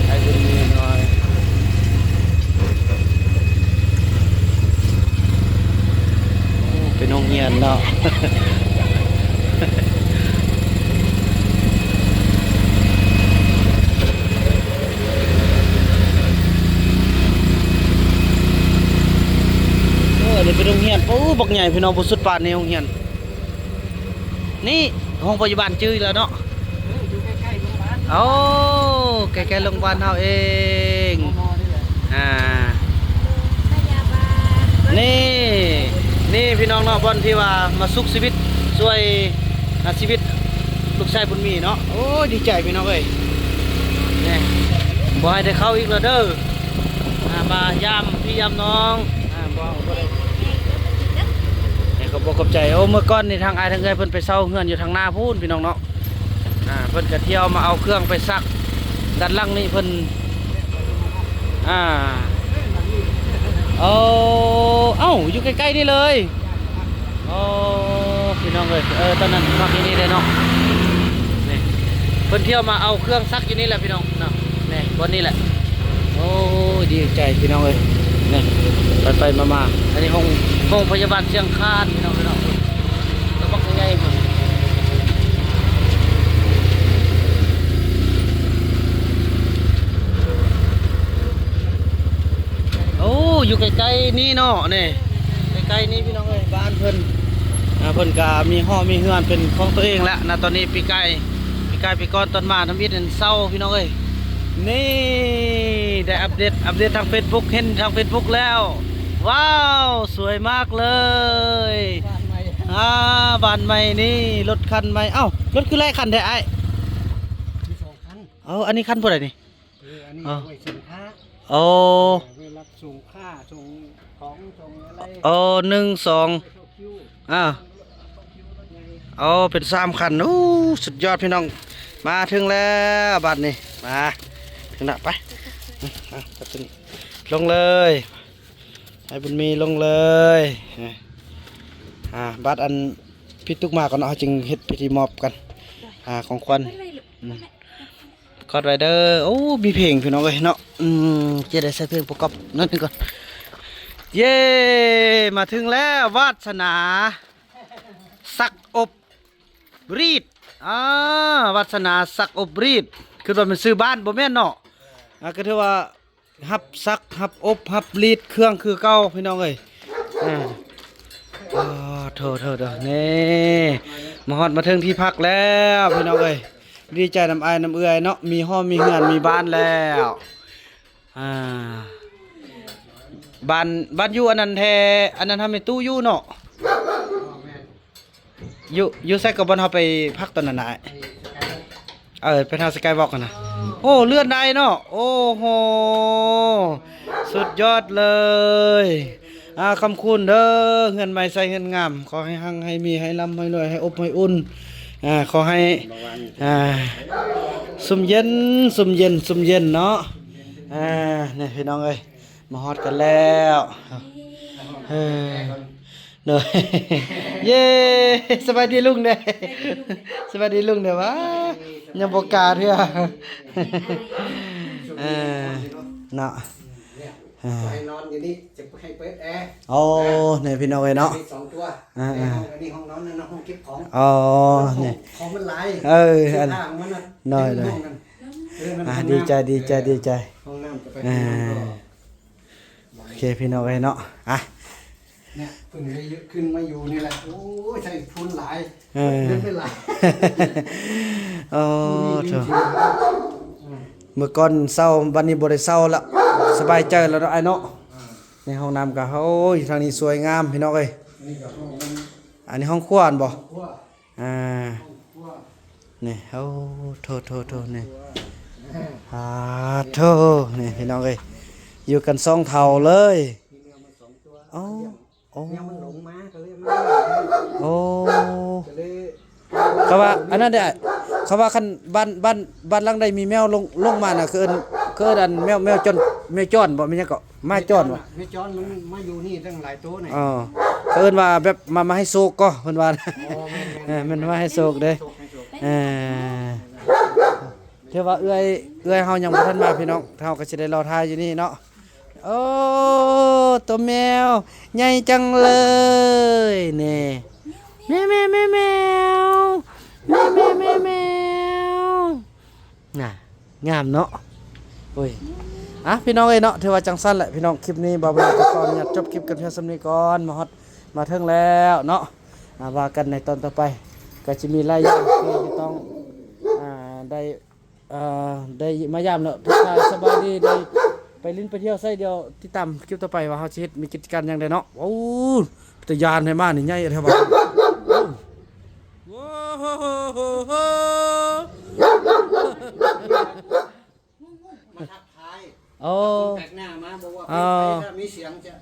อ้ดูนี่หน่อยเป็นหงเหียนเนาะนี่เป็นโรงเรียนบักใหญ่พี่น้องบุสุดปานในโรงเรียนนี่ห้องพยาบาลจื้อแล้วเนาะอยู่ใกล้ๆโรงพยาบาลใกล้ๆโรงพยาบาลเฮาเองพยาบาลนี่ พี่น้องเนาะบอนที่ว่ามาสุขชีวิตช่วยชีวิตลูกชายบุญมีเนาะโอ้ยดีใจพี่น้องเอ้ยนี่บ่ให้ได้เข้าอีกแล้วเด้อมายามพี่ยามน้องบ่ได้นี่ก็บ่ขอบใจโอ้เมื่อก่อนนี่ทางอ้ายทางเอ้ยเพิ่นไปเซาเฮือนอยู่ทางหน้าพูนพี่น้องเนาะเพิ่นก็เที่ยวมาเอาเครื่องไปซักด้านหลังนี่เพิ่นเอ้าอยู่ใกล้ๆนี่เลยโอ้พี่น้องเลยตอนนั้นมาที่นี่เลยเนาะนี่เพิ่นเที่ยวมาเอาเครื่องซักอยู่นี่แหละพี่น้องเนาะนี่บนนี้แหละโอ้ดีใจพี่น้องเลยนี่ไปมาอันนี้ห้องพยาบาลเชียงคานพี่น้องแล้วบักใหญ่โอ้อยู่ใกล้ๆนี่เนาะนี่ใกล้ๆนี่พี่น้องเอ้ยบ้านเพิ่นก็มีห้องมีเฮือนเป็นของตัวเองแล้วนะตอนนี้ปีก่อนตอนมาทำอิฐเศร้าพี่น้องเอ้ยนี่ได้อัปเดตทาง Facebook เห็นทาง Facebook แล้วว้าวสวยมากเลยบ้านใหม่นี่รถคันใหม่เอ้ารถคือไรคันแท้ไอ้มี2คันอันนี้คันเท่าไหร่นี่อันนี้ไว้สินค้าโอ้เวลาส่งค่าส่งของส่งอะไรเป็น3 คันสุดยอดพี่น้องมาถึงแล้วบัดนี้มาถึงละไปลงเลยให้บุญมีลงเลยบัดอันพี่ตุกมาก่อนเนาะจึงเฮ็ดพิธีมอบกันของขวัญกอดไรเดอร์โอ้มีเพลงพี่น้องเอ้ยเนาะจะได้ใส่เพลงประกอบนั่นนึงก่อนเย้มาถึงแล้ววาสนาสักอบรีดวาสนาสักอบรีดคือว่ามันซื้อบ้านบ่แม่นเนาะก็ถือว่าฮับซักฮับอบฮับรีดเครื่องคือเก่าพี่น้องเอ้ยเธอนี่มาฮอดมาถึงที่พักแล้วพี่น้องเอ้ยดีใจน้ำอายน้ำเอื้อยเนาะมีห้องมีเฮือนมีบ้านแล้วบ้านอยู่อันนั้นแท้อันนั้นทำเป็นตู้อยู่เนาะอยู่ใส่กับบอลเฮาไปพักตอนนั้นน่ะไปทางสกายวอล์กกันนะโอ้เลื่อนได้เนาะโอ้โหสุดยอดเลยคำคุณเด้อเงินใหม่ใส่เงินงามขอให้หังให้มีให้ร่ำให้รวยให้อบให้อุ่นขอให้สุ่มเย็นเนาะนี่พี่น้องเอ้ยมาฮอดกันแล้วเนยเย้สบายดีลุงเด้สบายดีลุงเด้วะยังบ่กล้าเด้อเนาะไปนอนอยู่นี่จะให้เปิดแอร์โอ้นี่พี่น้องเอ้ยเนาะ2 ตัวอันนี้ห้องนอนนั่นห้องเก็บของนี่ของมันหลายอันมันน้อยเลยดีใจห้องน้ำจะไปโอเคพี่น้องเอ้ยเนาะเนี่ยเพิ่งได้ขึ้นมาอยู่นี่แหละโอ้ยใช่ทุนหลายเล่นไม่หลายเถอะเมื่อก่อนเศร้าวันนี้บ่ได้เศร้าแล้วสบายใจแล้วเนาะไอ้เนาะในห้องน้ำก็โอ้ยทางนี้สวยงามพี่น้องเอ้ยอันนี้ห้องครัวบ่นี่โทนี่โทนี่พี่น้องเอ้ยอยู่กัน2 เท่าเลยเนี่ยมันหลงมาก็เลยเขาว่าอันนั้นได้เขาว่าคันบ้านหลังใดมีแมวลงมาน่ะคืออันแมวจ้อนบ่มีหยังก็มาจ้อนบ่แมวจ้อนมันมาอยู่นี่ตั้งหลายตัวนี่เอิ้นว่าแบบมาให้โศกก็เพิ่นว่ามันมาให้โศกเด้เท่าว่าเอื้อยเฮายังบ่ทันมาพี่น้องเฮาก็สิได้รอท่าอยู่นี่เนาะโอ้ตัวแมวใหญ่จังเลยนี่แมวน่ะงามเนาะโอ้ยพี่น้องเอ้ยเนาะถือว่าจังสั้นแหละพี่น้องคลิปนี้บ่าวตะกอนอยากจบคลิปกันเพียงส่ำนี้ก่อนมาถึงแล้วเนาะว่ากันในตอนต่อไปก็จะมีหลายอย่างที่ต้องได้มายามเนาะทุกท่านสบายดีได้ ไปลิ้นไปเที่ยวไส้เดียวที่ต่ำคลิปต่อไปว่าเฮาสิเฮ็ดมีกิจการหยังไดเนาะโอ้ตะยานให้มานี่ใหญ่แท้บ่โอ้โห มาทักทาย โอ้ คนแปลกหน้ามาบอกว่าเป็นไปถ้ามีเสียงจะ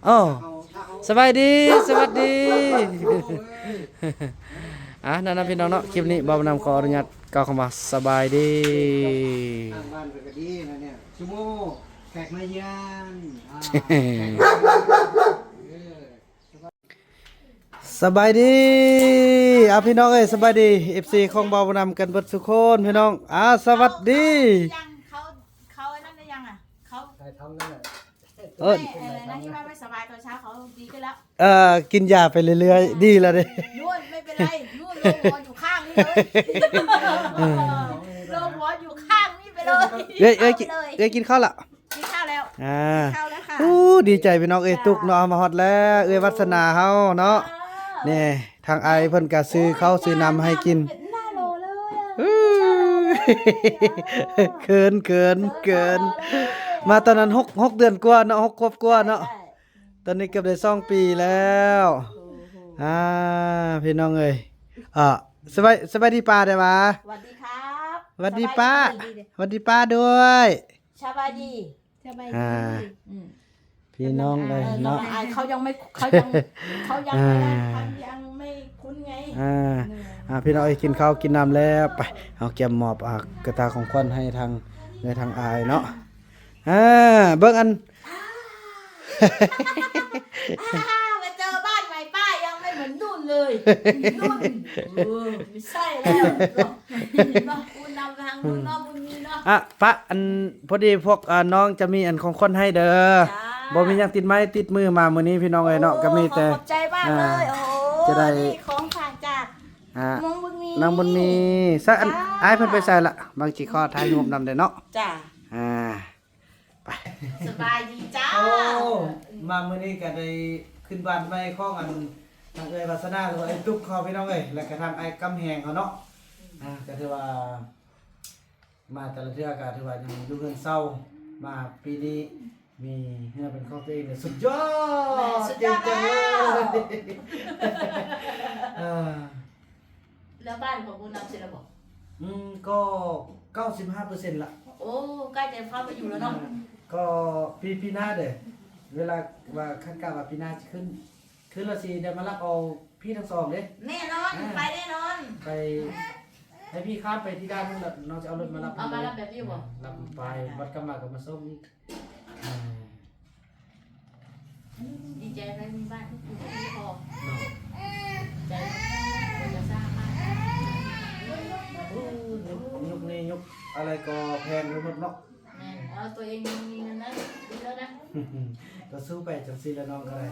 โอ้ เอาถ้าเอา สบายดีสวัสดีนั่นนะพี่น้องเนาะคลิปนี้บ่าวนำขออนุญาตกล่าวคำว่าสบายดี ทางบ้านก็ดีนะเนี่ยชั่วโมงแขกมาเยือนสบายดีพี่น้องเอ้ยสบายดี FC ของบ่าวนำกันเบิดทุกคนพี่น้องสวัสดี ยังเขาไอ้นั่นได้ยังอ่ะเขา ใครทำนั่นแหละ ไม่อะไรนะที่ว่าไม่สบายตอนเช้าเขาดีขึ้นแล้ว กินยาไปเรื่อยๆดีแล้วเด้ นู่นไม่เป็นไรนู่นโรงหัวอยู่ข้างนี่เลยโรงหัวอยู่ข้างนี่ไปเลย เอ้ยกินข้าวละ กินข้าวแล้วกินข้าวแล้วค่ะ ดีใจพี่น้องเอ้ยตุกเนาะมาฮอดแล้วเอ้ยวัฒนาเฮาเนาะนี่ทางไอเพิ่นก็ซื้อข้าวซื้อน้ำให้กิน หน้าโลเลย เกินมาตอนนั้น6เดือนกว่าเนาะ6 ขวบกว่าเนาะตอนนี้เกือบได้2 ปีแล้วพี่น้องเอ้ยสบายดีป้าได้บ่ สวัสดีครับ สวัสดีป้าสวัสดีป้าด้วย สบายดีสบายดี พี่น้องเลยเนาะ เขายังไม่ยังไม่ยังไม่คุ้นไง พี่น้องเอ้ยกินข้าวกินน้ำแล้วไปเอาแก้มมอบกระตาของขวัญให้ทางอายเนาะเบิ่งอัน มาเจอบ้านใหม่ป้ายังไม่เหมือนนู่นเลยนู่นไม่ใช่แล้วคุณนำทางคุณนอกคุณมีเนาะป้าอันพอดีพวกน้องจะมีอันของขวัญให้เด้อบ่มีหยังติดไม้ติดมือมามื้อนี้พี่น้องเอ้ยเนาะก็มีแต่ ขอบใจมากเลยโอ้จะได้ของฝากจากน้องบุญมีน้องบุญมีสักอันอ้ายเพิ่นไปใส่ละบางสิขอถ่ายรูปนำได้เนาะจ้าไปสบายดีจ้ามามื้อนี้ก็ได้ขึ้นบ้านใหม่ของอันทางเอ้ยวัฒนาหรือว่าไอ้ตุ๊กเขาพี่น้องเอ้ยแล้วก็ทางไอ้กำแหงเขาเนาะก็ถือว่ามาแต่ละเทื่อก็ถือว่ายังอยู่เรือนเศร้ามาปีนี้มีเฮือเป็นของตัวเองเนี่ยสุดยอดสุดยอดแล้วบ้านของคุณนำเสร็จแล้วบอกก็ 95% ละโอ้ใกล้จะเข้าไปอยู่แล้วเนาะก็ปีหน้าเด้อเวลาว่าคันกะว่าปีหน้าจะขึ้นละสิเดี๋ยวมารับเอาพี่ทั้งสองเด้แน่นอนไปแน่นอนไปให้พี่ข้ามไปที่ด้านนู้นแล้วน้องจะเอารถมารับเอามารับแบบนี้บ่รับไปวัดกำมากับมาส้มนี่ดีใจไหมมีบ้านที่อยู่ที่พอใจจะสร้างบ้านยุคนี้ยุคอะไรก็แพงไปหมดเนาะเอาตัวเองมีเงินนะดีแล้วนะก็สู้ไปจังซี่แล้วน้องก็ได้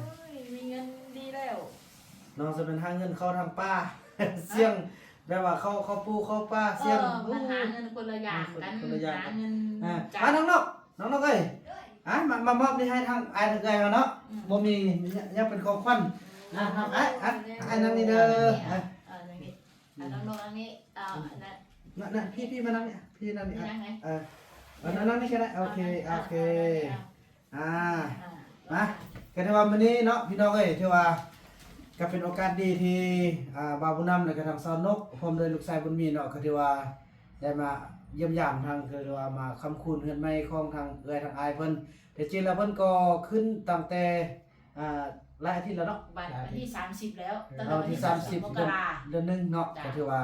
มีเงินดีแล้วน้องจะเป็นหาเงินเข้าทางป้าเสี่ยงแบบว่าเข้าปูเข้าป้าเสี่ยงมันหาเงินคนละอย่างกันหาเงินน้องเอ้ยมามอบนี่ให้ทางอายทางไกลมาเนาะบ่มียังเป็นของขวัญครับไอ้นั่นนี่เด้อน้องอันนี้นั่นพี่มานั่งเนี่ยพี่นั่นนี่นั่นนี่ก็ได้โอเคมาก็ถือว่ามื้อนี้เนาะพี่น้องเอ้ยถือว่าก็เป็นโอกาสดีที่บ่าวบุญนำและก็ทางซอนนกพร้อมด้วยลูกชายบุญมีเนาะก็ถือว่าได้มาเยี่ยมยามทางคือว่ามาคำคูณเฮือนใหม่ของทางเอื้อยทางอายเพิ่นแต่จริงแล้วเพิ่นก็ขึ้นตั้งแต่หลายอาทิตย์แล้วเนาะวันที่30แล้วตั้งแต่วันที่30เดือน1เนาะก็ถือว่า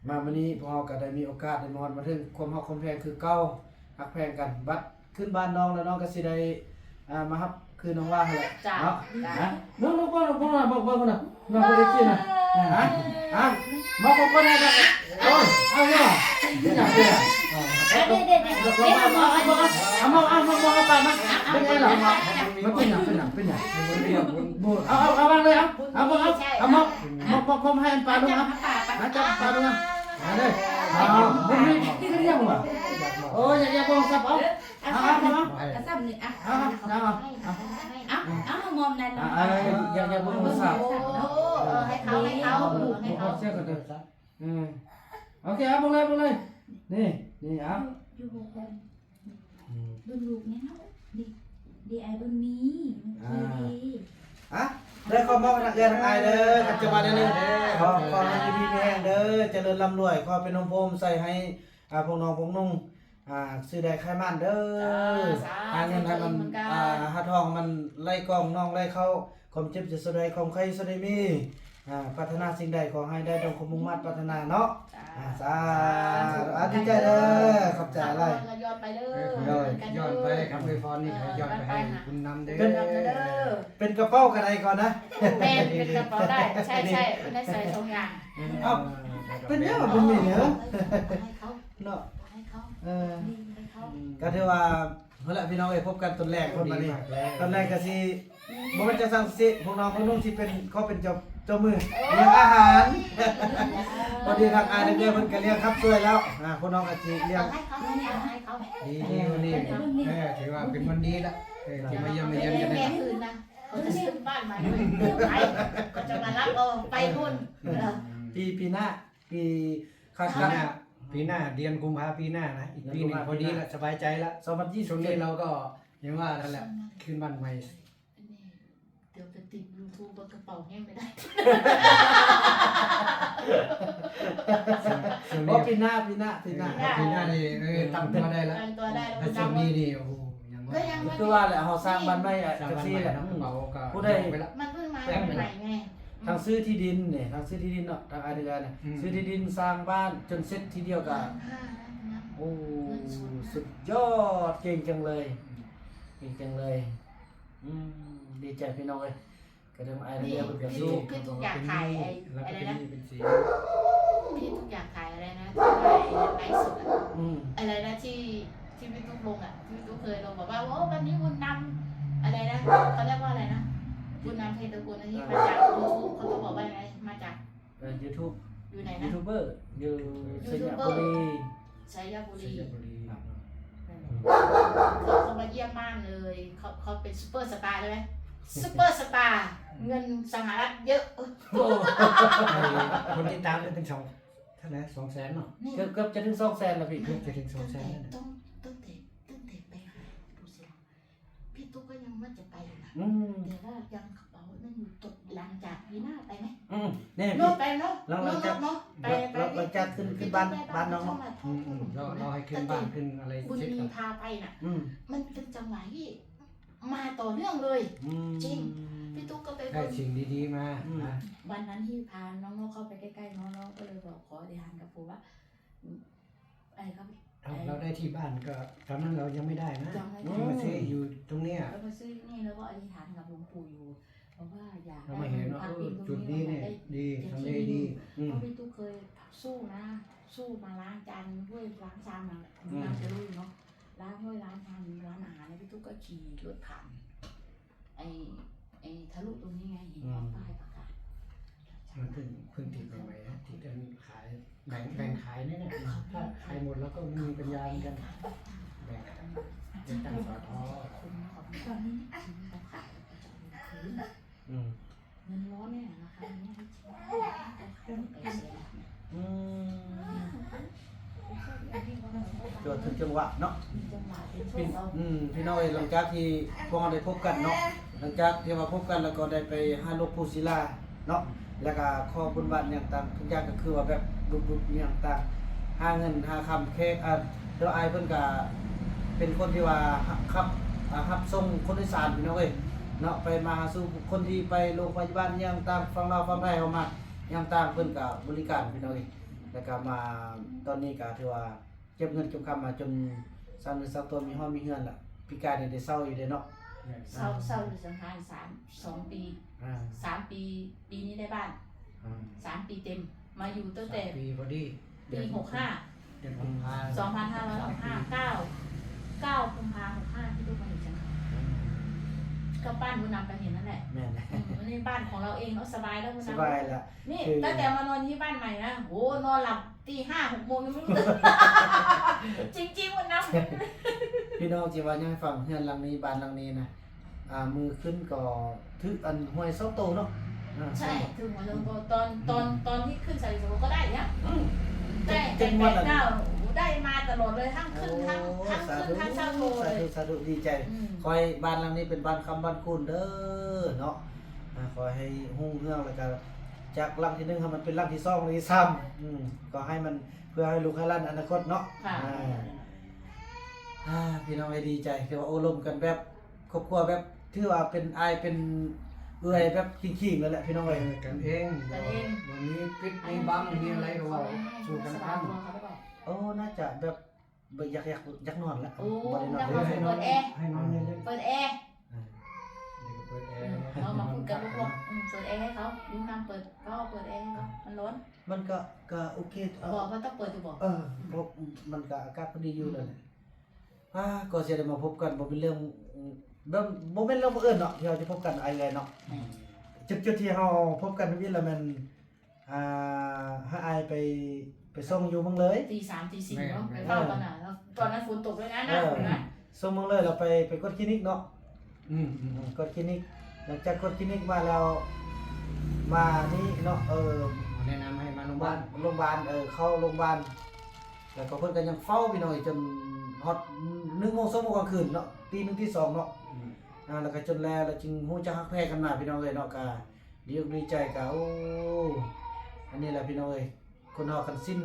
มามื้อนี้พวกเราก็ได้มีโอกาสได้มาถึงความฮักความแพงคือเก่าฮักแพงกันบัดขึ้นบ้านน้องแล้วน้องก็สิได้มารับคือน้องว่าหั่นแหละเนาะน้องบอกน้องเอฟซีน่ะมาบอกคนได้เอาเนาะนี่น่ะเด้อเอาไปมาเป็นไงล่ะมันเป็นหยังเอาวางเลยเอามาให้ปลาดูนะจับปลาดูนะเด้อบุญมีที่เรียกว่าโอ้ยอย่าบอกซับเอาซับนี่มอมนั่นอย่าบอกซับให้เขาเชื่อกันเด้อโอเคเอาบอกเลยนี่เอา รุ่นลูกเนี่ยเนาะดีไอรุ่นนี้มันคือดี อ่ะเด้อขอมอบให้นักเรียนทั้งอายเด้อขัดจังหวะนิดนึงขอให้พี่แม่เด้อเจริญร่ำรวยขอเป็นนมโพมใส่ให้พวกน้องพวกนุ่งซื้อได้ใครมันเด้อหาเงินให้มันหาทองมันไล่กองน้องไล่เข้าความเจ็บจะสดายความใครสดายมีพัฒนาสิ่งใดขอให้ได้ดังความมุ่งมั่นพัฒนาเนาะสาธุดีใจเด้อขอบใจอะไร ย้อนไปเด้อ ย้อนไปคำอวยพรนี่ย้อนไปให้คุณนำเด้อ เป็นกระเป๋ากันไดก่อนนะ แม่เป็นกระเป๋าได้ใช่ไม่ได้ใส่2อย่าง เอ้าเป็นยังเป็นนี่เหรอ ให้เขา เนาะ ให้เขา ดี ให้เขา ก็ถือว่าเมื่อไหร่พี่น้องเอ้ยพบกันตอนแรกคนมานี่ตอนแรกก็สิบ่แม่นจะสั่งสิพวกน้องพวกนุ่งที่เป็นเขาเป็นเจ้ามือเลี้ยงอาหารพอดีทางอาเด้อเพิ่นก็เลี้ยงครับช่วยแล้วพวกน้องก็สิเลี้ยง ให้เขาให้เขา ดีวันนี้ถือว่าเป็นวันดีละที่มาเยี่ยมกัน แม่ นะ คืนนะเขาจะซื้อบ้านใหม่ไปก็จะมารับเอาไปนู่น ปีหน้าปีคาด ปี กัน หน้าเดือนกุมภาปีหน้านะอีกปีนึงพอดีละสบายใจละ 2020 ช่วงนี้เราก็ยังว่านั่นแหละขึ้นบ้านใหม่ เดี๋ยวไปติดยูทูบบนกระเป๋าแห้งไม่ได้ ช่วง โอ้ นี้ ปีหน้า ปีหน้านี่ตั้งตัวได้แล้ว ตั้งตัวได้แล้ว ถ้าช่วงนี้นี่โอ้โหยัง ก็ยังไม่ คือว่าแหละเฮาสร้างบ้านใหม่ สร้าง จัง บ้าน ซี่ ใหม่ แหละ เนาะเบาก็ ผู้ใด ไปละ มันเพิ่งมาใหม่ไง ทางซื้อที่ดินเนี่ยทางซื้อที่ดินเนาะทางอาเดือนเนี่ยซื้อที่ดินสร้างบ้านจนเสร็จทีเดียวก็โอ้สุดยอดเก่งจังเลยเก่งจังเลยดีใจพี่น้องเลยก็เดิมอาเดือนเพิ่นก็สู้ คือทุกอย่างถ่าย แล้ว อะไร ก็ นะ เป็นสี ที่ทุกอย่างถ่ายอะไรนะถ่ายไลฟ์สด อะไรนะที่พี่ตุ๊กลงอ่ะที่พี่ตุ๊กเคยลงบอกว่าโอ้วันนี้บุญนำอะไรนะเขาเรียกว่าอะไรนะบุญนำเพตระกูลที่มาจากยูทูบเขาก็บอกว่าไงมาจาก YouTube อยู่ไหน ยู นะ ทูบเบอร์อยู่สยามบุรี ชัยบุรี บุรี เขามาเยี่ยมบ้านเลยเขาเป็นซูเปอร์สตาร์เลยไหมซูเปอร์สตาร์เงินสหรัฐเยอะ คนที่ตามได้เป็นเท่าไหร่200,000เนาะ นี่ เกือบจะถึง200,000แล้วพี่ เกือบจะถึง200,000แล้วนะ ตั้งแต่ไปหาผู้เสียพี่ตุ๊กก็ยังว่าจะไปอยู่นะ แต่ว่ายังกระเป๋านั่นอยู่ตกหลังจากปีหน้าไปไหม นี่ โน้ พี่ ไปเนาะ หลัง เนาะ จาก เนาะไป เราจะขึ้นบ้านน้อง เราให้ขึ้นบ้านขึ้นอะไร บุญ เช็ค มี ก่อน พาไปน่ะ มันเป็นจังหวะที่มาต่อเนื่องเลย จริง พี่ตุ๊กก็ไป ได้สิ่งดีๆมา วันนั้นที่พาน้องๆเข้าไปใกล้ๆน้องๆก็เลยบอกขออธิษฐานกับปู่ว่าไอ้ครับ เราได้ที่บ้านก็ตอนนั้นเรายังไม่ได้นะ ยังไม่ มาซื้ออยู่ตรงเนี้ย แล้วมาซื้อนี่แล้วก็อธิษฐานกับหลวงปู่อยู่เพราะว่าอยาก เรามาเห็นว่า พักอินตรง จุด นี้ นี้ ได้ เนี่ยดีทำเลดี เพราะพี่ตุ๊กเคยสู้นะ สู้มาล้างจานด้วยล้างชามนะน้ำจะรู้อยู่เนาะล้างด้วยล้างชามร้านอาหารแล้วพี่ตุ๊กก็ขี่รถผ่านไอ้ทะลุตรงนี้ไงเห็นป้ายประกาศ มันเพิ่งติดใหม่ๆนะที่เดินขายแบ่งขายเนี่ยถ้าขายหมดแล้วก็ไม่มีปัญญาเหมือนกันแบ่งจะตั้งสอทอ คุณของตอนนี้เขาขายคืนเงินร้อนเนี่ยนะคะเนี่ยให้ชิม จนถึงจังหวะเนาะ จังหวะเป็น พี่ ช่วงเรา พี่น้องหลังจากที่พวกเราได้พบกันเนาะหลังจากที่มาพบกันแล้วก็ได้ไปหาลูกผู้ศิลาเนาะแล้วก็ข้อบุญบัตรอย่างต่างทุกอย่างก็คือว่าแบบบุญอย่างต่างหาเงินหาคำแค่เดี๋ยวอายเพิ่นก็เป็นคนที่ว่ารับส่งคนอีสานพี่น้องเอ้ยเนาะไปมาสู่คนที่ไปโรงพยาบาลอย่างต่างฟังเราฟังไทยเข้ามาอย่างต่างเพิ่นก็บริการพี่น้องเอ้ยแล้วก็มาตอนนี้ก็ถือว่าเก็บเงินเก็บคำมาจนสร้างเนื้อสร้างตัวมีห้องมีเฮือนล่ะพิการได้เศร้าอยู่เด้เนาะ เศร้าอยู่สังหาร2 ปี 3 ปีปีนี้ได้บ้าน3 ปีเต็มมาอยู่ตั้งแต่ ปีพอดี ปี65 เดือนกุมภา 9 กุมภาพันธ์65ที่ลูกมาอยู่จังหวัดก็บ้านบุญนำกันเห็นนั่นแหละ แม่น วันนี้บ้านของเราเองเนาะสบายแล้วบุญ ส นำ บายละ นี่ตั้งแต่มานอนที่บ้านใหม่นะโอ้นอนหลับตี5-6 โมงยังไม่รู้ตื่นจริงๆบุญนำ พี่น้องจีว่ายังให้ฟังเฮือนหลังนี้บ้านหลังนี้นะมือขึ้นก็ถืออันห้วยเสาโตเนาะ ใช่ถึงวันลงตอนที่ขึ้นใส่สมก็ได้เนี่ยได้ เจ็ดวันละ 9 ได้มาตลอดเลยทั้งขึ้นทั้งขึ้นทั้งเช่าโทเลย สาธุดีใจคอยบ้านหลังนี้เป็นบ้านคำบ้านคุณเด้อเนาะขอให้หุ่งเรื่องแล้วก็จากหลังที่1ให้มันเป็นหลังที่2หลังที่3ก็ให้มันเพื่อให้ลูกให้หลานอนาคตเนาะพี่น้องให้ดีใจคือว่าโอ้ลมกันแบบครอบครัวแบบถือว่าเป็นอายเป็นเอื้อยแบบขิงๆแล้วแหละพี่น้องเอ้ย กันเองวันนี้ปิดมีบังมีอะไรก็ว่าสู้กันทัน โอ้น่าจะแบบอยากนอนแล้ว โอ้ บ่ได้นอน จะ เล มาย เปิดแอร์ ให้นอนเล่น เปิดแอร์ เปิดแอร์ เรามาพูดกับลูกๆเปิดแอร์ให้เขาลุงนำเปิดก็เปิดแอร์มันร้อน มันก็โอเค บอกว่าต้องเปิดอยู่บอก เพราะมันก็อากาศพอดีอยู่นั่นแหละก็สิได้มาพบกันบ่เป็นเรื่องบ่เป็นเรื่องบังเอิญเนาะที่เราจะพบกันไอ้เลยเนาะจุดที่เฮาพบกันนี่แล้วมันให้อายไปส่งอยู่เมืองเลย ตี 3 ตี 4เนาะไปเฝ้ากันน่ะแล้วตอนนั้นฝนตกเลยนะนะ ส่งเมืองเลยเราไปกดคลินิกเนาะกดคลินิกหลังจากกดคลินิกมาแล้วมานี่เนาะแนะนำให้มาโรงพยาบาล โรงพยาบาลเข้าโรงพยาบาลแล้วก็เพิ่นก็ยังเฝ้าพี่น้อยจนฮอด1 โมง 2 โมงกลางคืนเนาะตี 1 ตี 2เนาะแล้วก็จนแล้วจึงฮู้จักฮักแพ้กันมาพี่น้องเอ้ยเนาะก็ดีอกดีใจก็โอ้อันนี้แหละพี่น้องเอ้ยคนเฮากันสิ้น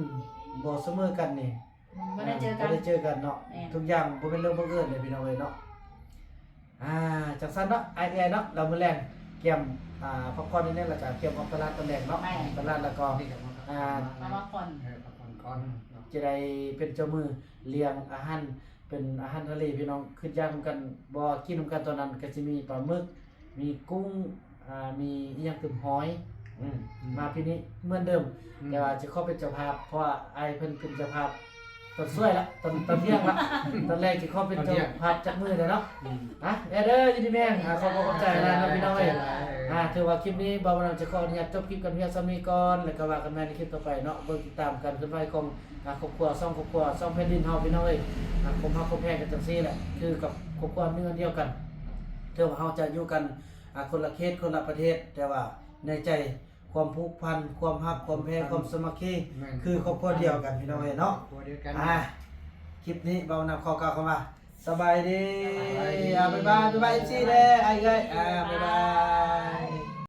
บ่เสมอกันนี่ ไม่ได้เจอกัน บ่ได้เจอกันเนาะทุกอย่างบ่เป็นเรื่องบังเอิญเลยพี่น้องเอ้ยเนาะจังซั่นเนาะไอ้เนาะเรามื้อแลงเกี่ยมพักผ่อนนิดนึงแล้วก็เกี่ยมออกตลาดตอนแรกเนาะตลาดแล้วก็ ที่กับมา มาพักผ่อน พักผ่อนก่อน จะได้เป็นเจ้ามือเลี้ยงอาหารเป็นอาหารทะเลพี่น้องขึ้นย่างนำกันบ่กินนำกันตอนนั้นก็สิมีปลาหมึกมีกุ้งมีอีหยังตึมหอยมาพี่นี้เหมือนเดิมแต่ว่าจะขอเป็นเจ้าภาพเพราะว่าไอ้เพิ่นเป็นเจ้าภาพตอนช่วยละตอนเที่ยงละตอนแรกสิขอเป็นเจ้าภาพจักมือเด้อเนาะเด้อยินดีแม่งขอบคุณใจหลายนะพี่น้องเอ้ยถือว่าคลิปนี้บ่าวเราจะขออนุญาตจบคลิปกันเพียงเท่านี้ก่อนแล้วก็ว่ากันใหม่ในคลิปต่อไปเนาะเบิ่งติดตามกันขึ้นไปของครอบครัวซ่องแผ่นดินเฮาพี่น้องเอ้ยคมฮักคมแพงกันจังซี่แหละคือกับครอบครัวเนื้อเดียวกันถึงว่าเฮาจะอยู่กันคนละเขตคนละประเทศแต่ว่าในใจความผูกพันความฮักความแพงความสามัคคีคือครอบครัวเดียวกันพี่น้องเอ้ยเนาะคลิปนี้เบานำข้อกล่าวเข้ามาสบายดีบ๊ายบาย FC เด้อไอ้เอ้ยบ๊ายบาย